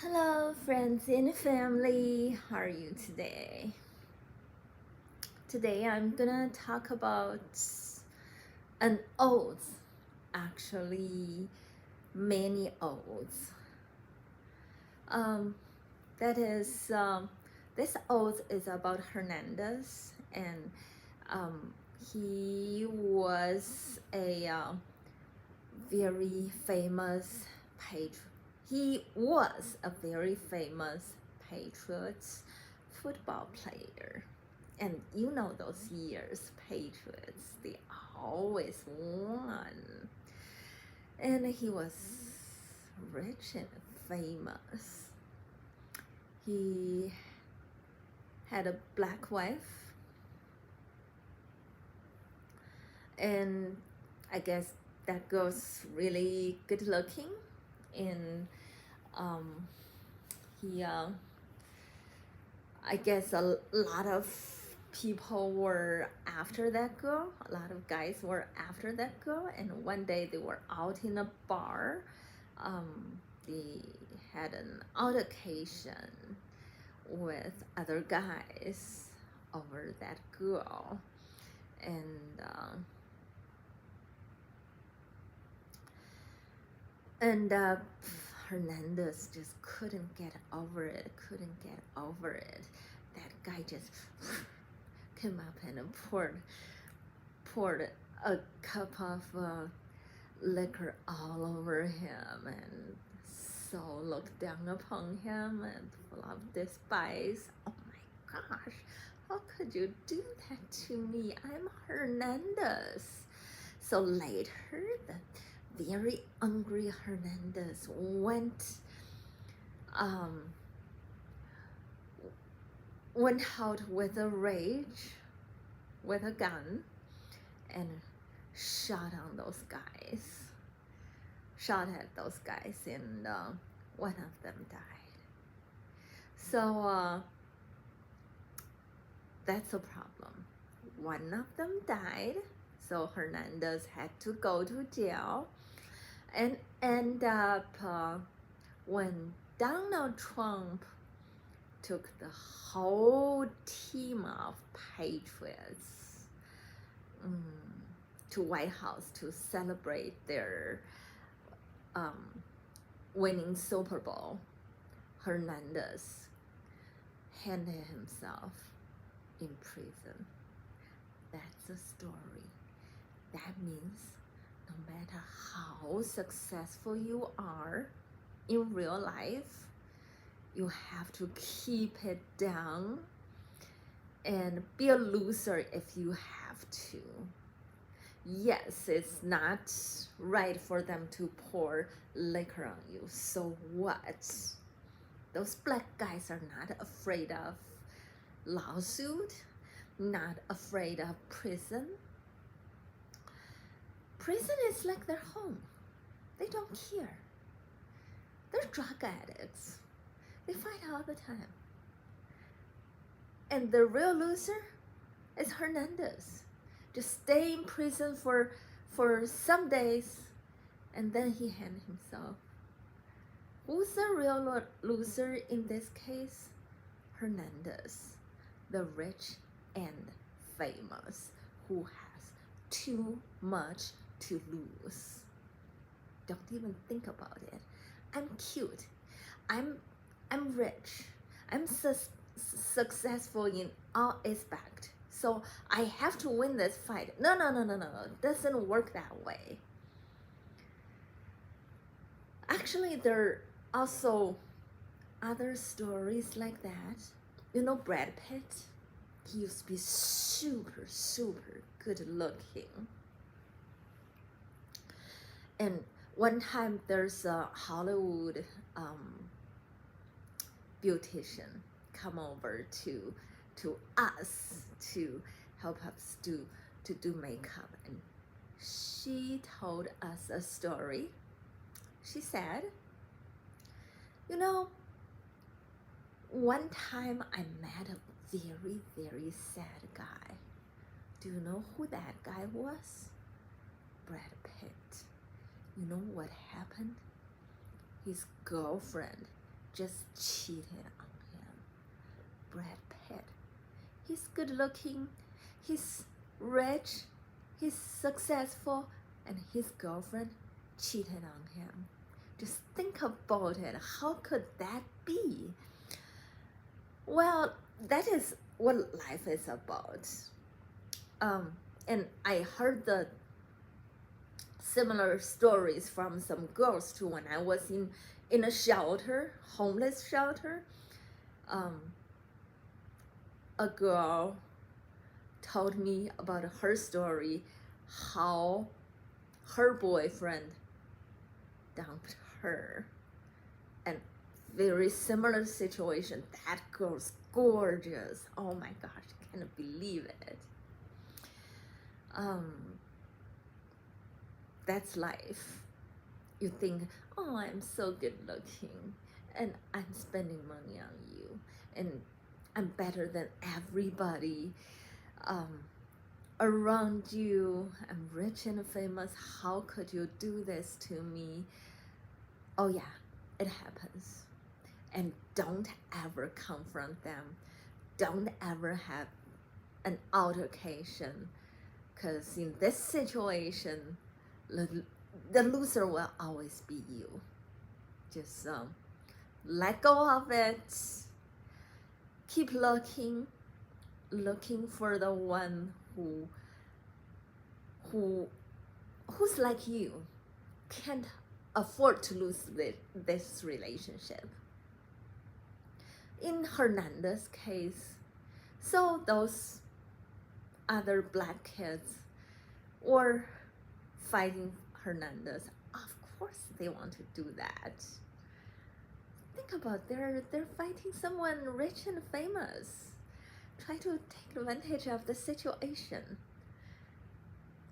Hello, friends and family. How are you today? Today I'm gonna talk about an oath, actually, many oaths. Um, that is, this oath is about Hernandez, and um, he was a very famous patriot. He was a very famous Patriots football player. And you know those years, Patriots, they always won. And he was rich and famous. He had a black wife, and I guess that girl's really good looking. And um, he I guess a lot of people were after that girl. A lot of guys were after that girl, and one day they were out in a bar. They had an altercation with other guys over that girl, and Hernandez just couldn't get over it. That guy just came up and poured a cup of liquor all over him, and so looked down upon him and full of despise. Oh my gosh, how could you do that to me? I'm Hernandez. So later, the very angry Hernandez um, went out with a rage, with a gun, and shot on those guys. Shot at those guys, and one of them died. So that's a problem. One of them died, so Hernandez had to go to jail, and end up when Donald Trump took the whole team of Patriots to White House to celebrate their winning Super Bowl, Hernandez handed himself in prison. That's a story. That means no matter how successful you are in real life, you have to keep it down and be a loser if you have to. Yes, it's not right for them to pour liquor on you. So what? Those black guys are not afraid of lawsuit, not afraid of prison. Prison is like their home. They don't care. They're drug addicts. They fight all the time. And the real loser is Hernandez. Just stay in prison for some days, and then he hanged himself. Who's the real loser in this case? Hernandez, the rich and famous, who has too much to lose. Don't even think about it. I'm cute. I'm rich. I'm successful in all aspects. So I have to win this fight. No. It doesn't work that way. Actually, there are also other stories like that. You know Brad Pitt? He used to be super good looking. And one time there's a Hollywood beautician come over to us to help us to do makeup, and she told us a story. She said, you know, one time I met a very sad guy. Do you know who that guy was? Brad Pitt. You know what happened? His girlfriend just cheated on him. Brad Pitt. He's good looking, he's rich, he's successful, and his girlfriend cheated on him. Just think about it. How could that be? Well, that is what life is about. And I heard the similar stories from some girls too when I was in a shelter, homeless shelter. A girl told me about her story, how her boyfriend dumped her. And very similar situation. That girl's gorgeous. Oh my gosh, I can't believe it. That's life. You think, oh, I'm so good looking and I'm spending money on you and I'm better than everybody around you. I'm rich and famous. How could you do this to me? Oh yeah, it happens. And don't ever confront them. Don't ever have an altercation, because in this situation, the loser will always be you. Just let go of it. Keep looking for the one who's like you, can't afford to lose this relationship. In Hernandez's case, so those other black kids were fighting Hernandez. Of course they want to do that. Think about they're fighting someone rich and famous. Try to take advantage of the situation.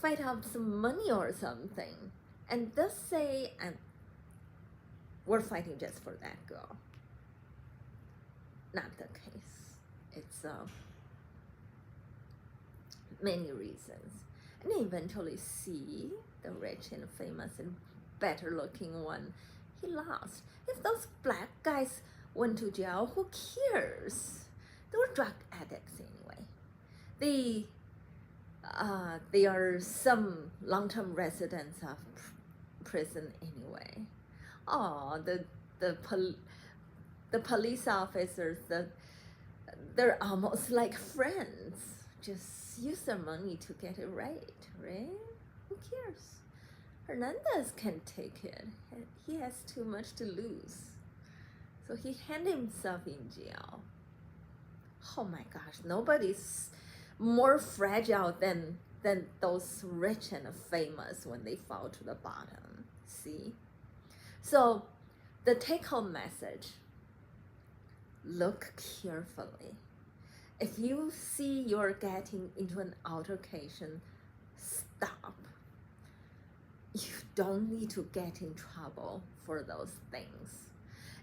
Fight out some money or something. And just say, we're fighting just for that girl. Not the case. It's many reasons. And eventually see the rich and famous and better looking one, he lost. If those black guys went to jail, who cares? They were drug addicts anyway. They are some long-term residents of prison anyway. Oh, the police officers, they're almost like friends. Just use their money to get it right? Who cares? Hernandez can't take it. He has too much to lose. So he handed himself in jail. Oh my gosh, nobody's more fragile than those rich and famous when they fall to the bottom. See? So the take-home message, look carefully. If you see you're getting into an altercation, stop. You don't need to get in trouble for those things.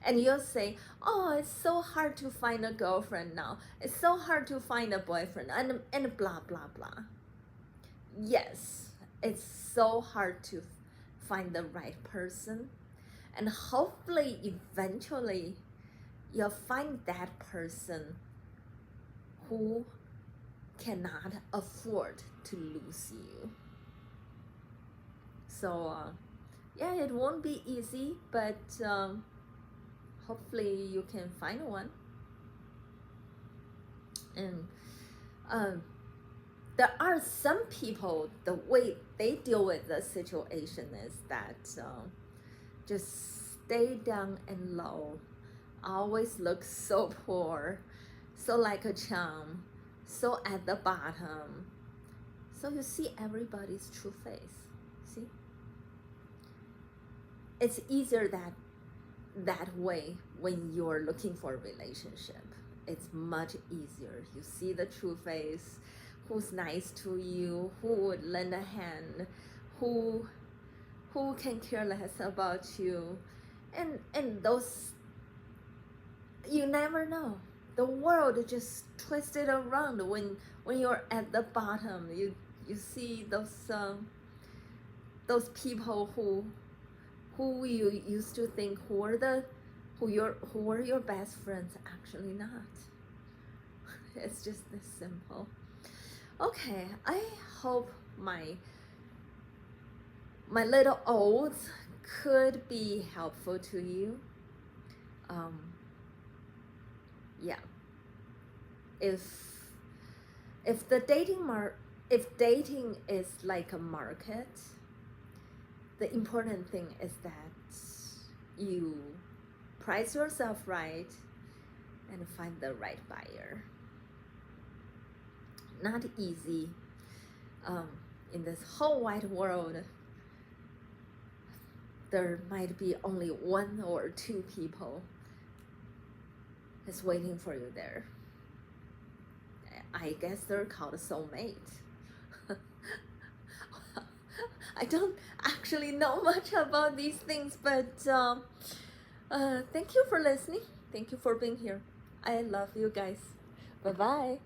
And you'll say, oh, it's so hard to find a girlfriend now. It's so hard to find a boyfriend, and blah, blah, blah. Yes, it's so hard to find the right person. And hopefully, eventually, you'll find that person who cannot afford to lose you. So, yeah, it won't be easy, but hopefully you can find one. And there are some people, the way they deal with the situation is that just stay down and low, always look so poor, so like a chum, so at the bottom. So you see everybody's true face. See? It's easier that way when you're looking for a relationship. It's much easier. You see the true face, who's nice to you, who would lend a hand, who can care less about you. And those, you never know. The world just twisted around when you're at the bottom. You see those people who you used to think who are the who were your best friends actually not. It's just this simple. Okay, I hope my little odes could be helpful to you. Yeah, if dating is like a market, the important thing is that you price yourself right and find the right buyer. Not easy. In this whole wide world, there might be only 1 or 2 people is waiting for you there. I guess they're called soulmate. I don't actually know much about these things, but thank you for listening. Thank you for being here. I love you guys. Bye-bye.